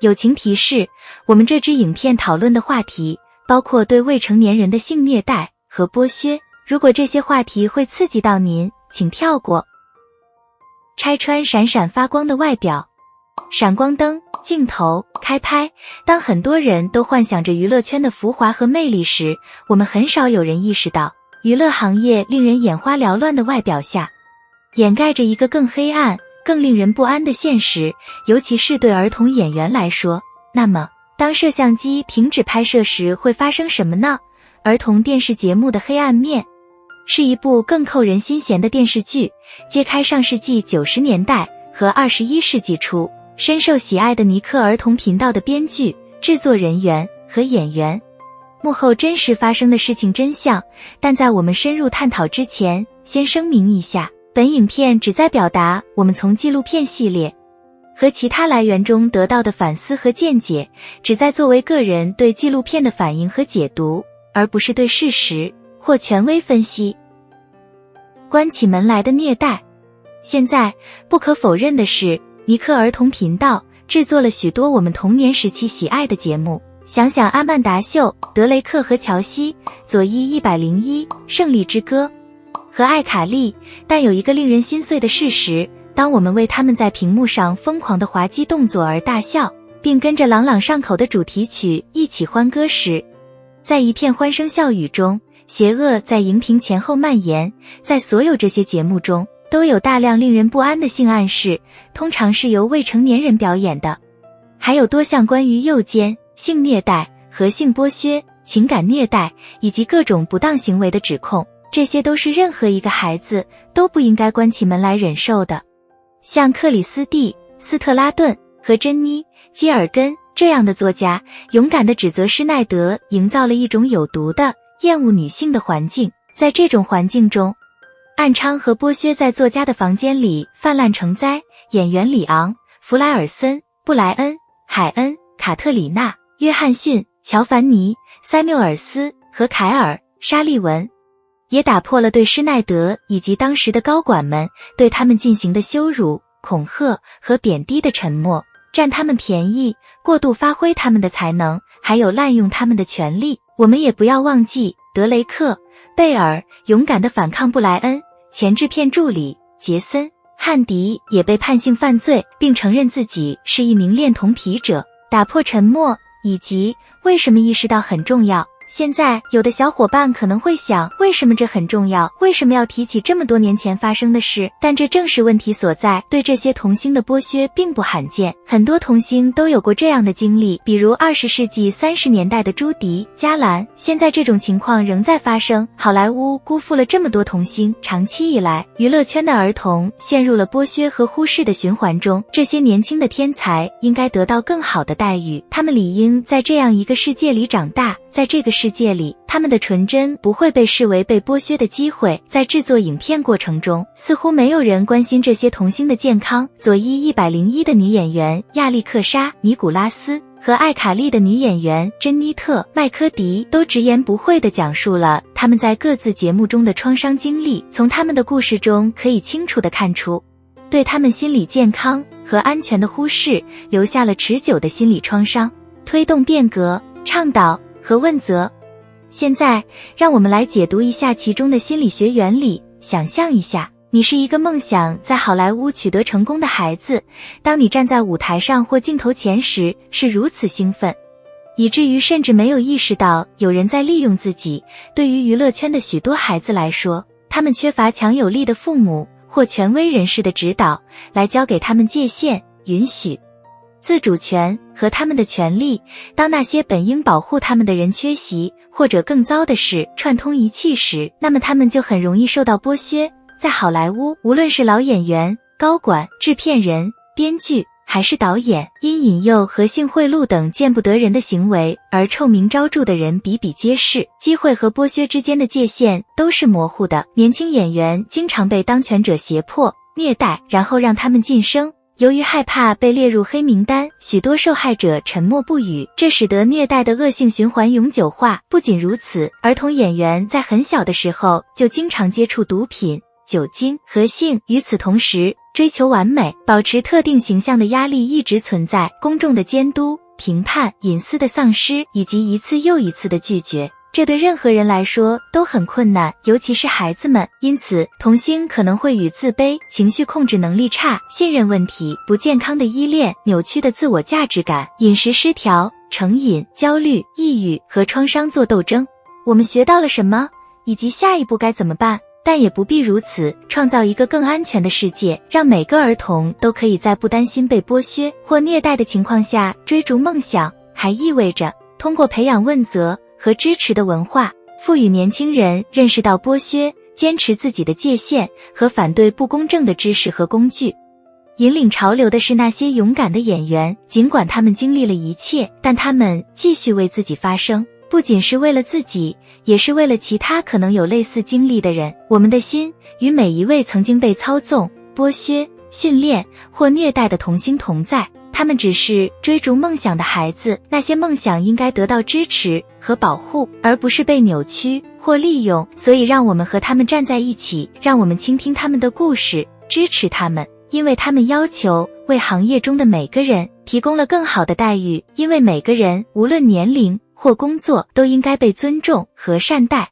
友情提示：我们这支影片讨论的话题包括对未成年人的性虐待和剥削，如果这些话题会刺激到您，请跳过。拆穿闪闪发光的外表。闪光灯、镜头、开拍，当很多人都幻想着娱乐圈的浮华和魅力时，我们很少有人意识到，娱乐行业令人眼花缭乱的外表下，掩盖着一个更黑暗、更令人不安的现实，尤其是对儿童演员来说。那么，当摄像机停止拍摄时会发生什么呢？儿童电视节目的黑暗面是一部更扣人心弦的电视剧，揭开上世纪90年代和21世纪初深受喜爱的尼克儿童频道的编剧、制作人员和演员幕后真实发生的事情真相。但在我们深入探讨之前，先声明一下，本影片旨在表达我们从纪录片系列和其他来源中得到的反思和见解，旨在作为个人对纪录片的反应和解读，而不是对事实或权威分析。关起门来的虐待。现在不可否认的是，尼克儿童频道制作了许多我们童年时期喜爱的节目，想想阿曼达秀、德雷克和乔西、佐伊101、胜利之歌和艾卡莉。但有一个令人心碎的事实，当我们为他们在屏幕上疯狂的滑稽动作而大笑，并跟着朗朗上口的主题曲一起欢歌时，在一片欢声笑语中，邪恶在荧屏前后蔓延。在所有这些节目中，都有大量令人不安的性暗示，通常是由未成年人表演的，还有多项关于诱奸、性虐待和性剥削、情感虐待以及各种不当行为的指控，这些都是任何一个孩子都不应该关起门来忍受的。像克里斯蒂·斯特拉顿和珍妮·基尔根这样的作家，勇敢地指责施耐德营造了一种有毒的、厌恶女性的环境。在这种环境中，暗娼和剥削在作家的房间里泛滥成灾。演员里昂、弗莱尔森、布莱恩、海恩、卡特里娜、约翰逊、乔凡尼、塞缪尔斯和凯尔、沙利文也打破了对施耐德以及当时的高管们对他们进行的羞辱、恐吓和贬低的沉默，占他们便宜，过度发挥他们的才能，还有滥用他们的权利。我们也不要忘记德雷克、贝尔勇敢地反抗布莱恩，前制片助理杰森·汉迪也被判性犯罪，并承认自己是一名恋童癖者。打破沉默，以及为什么意识到很重要。现在有的小伙伴可能会想，为什么这很重要？为什么要提起这么多年前发生的事？但这正是问题所在。对这些童星的剥削并不罕见，很多童星都有过这样的经历，比如20世纪30年代的朱迪·加兰。现在这种情况仍在发生。好莱坞辜负了这么多童星，长期以来，娱乐圈的儿童陷入了剥削和忽视的循环中。这些年轻的天才应该得到更好的待遇，他们理应在这样一个世界里长大。在这个世界里，他们的纯真不会被视为被剥削的机会。在制作影片过程中，似乎没有人关心这些童星的健康。佐伊101的女演员亚历克莎·尼古拉斯和艾卡莉的女演员珍妮特·麦科迪都直言不讳地讲述了他们在各自节目中的创伤经历。从他们的故事中可以清楚地看出，对他们心理健康和安全的忽视留下了持久的心理创伤。推动变革、倡导和问责。现在让我们来解读一下其中的心理学原理。想象一下，你是一个梦想在好莱坞取得成功的孩子，当你站在舞台上或镜头前时是如此兴奋，以至于甚至没有意识到有人在利用自己。对于娱乐圈的许多孩子来说，他们缺乏强有力的父母或权威人士的指导，来教给他们界限、允许、自主权和他们的权利。当那些本应保护他们的人缺席，或者更糟的是串通一气时，那么他们就很容易受到剥削。在好莱坞，无论是老演员、高管、制片人、编剧还是导演，因引诱和性贿赂等见不得人的行为而臭名昭著的人比比皆是。机会和剥削之间的界限都是模糊的。年轻演员经常被当权者胁迫、虐待，然后让他们晋升。由于害怕被列入黑名单，许多受害者沉默不语，这使得虐待的恶性循环永久化。不仅如此，儿童演员在很小的时候就经常接触毒品、酒精和性。与此同时，追求完美，保持特定形象的压力一直存在，公众的监督、评判、隐私的丧失，以及一次又一次的拒绝。这对任何人来说都很困难，尤其是孩子们。因此，童星可能会与自卑、情绪控制能力差、信任问题、不健康的依恋、扭曲的自我价值感、饮食失调、成瘾、焦虑、抑郁和创伤做斗争。我们学到了什么，以及下一步该怎么办？但也不必如此，创造一个更安全的世界，让每个儿童都可以在不担心被剥削或虐待的情况下追逐梦想，还意味着通过培养问责和支持的文化，赋予年轻人认识到剥削、坚持自己的界限和反对不公正的知识和工具。引领潮流的是那些勇敢的演员，尽管他们经历了一切，但他们继续为自己发声，不仅是为了自己，也是为了其他可能有类似经历的人。我们的心与每一位曾经被操纵、剥削、训练或虐待的童星同在，他们只是追逐梦想的孩子，那些梦想应该得到支持和保护，而不是被扭曲或利用。所以让我们和他们站在一起，让我们倾听他们的故事，支持他们，因为他们要求为行业中的每个人提供了更好的待遇，因为每个人无论年龄或工作都应该被尊重和善待。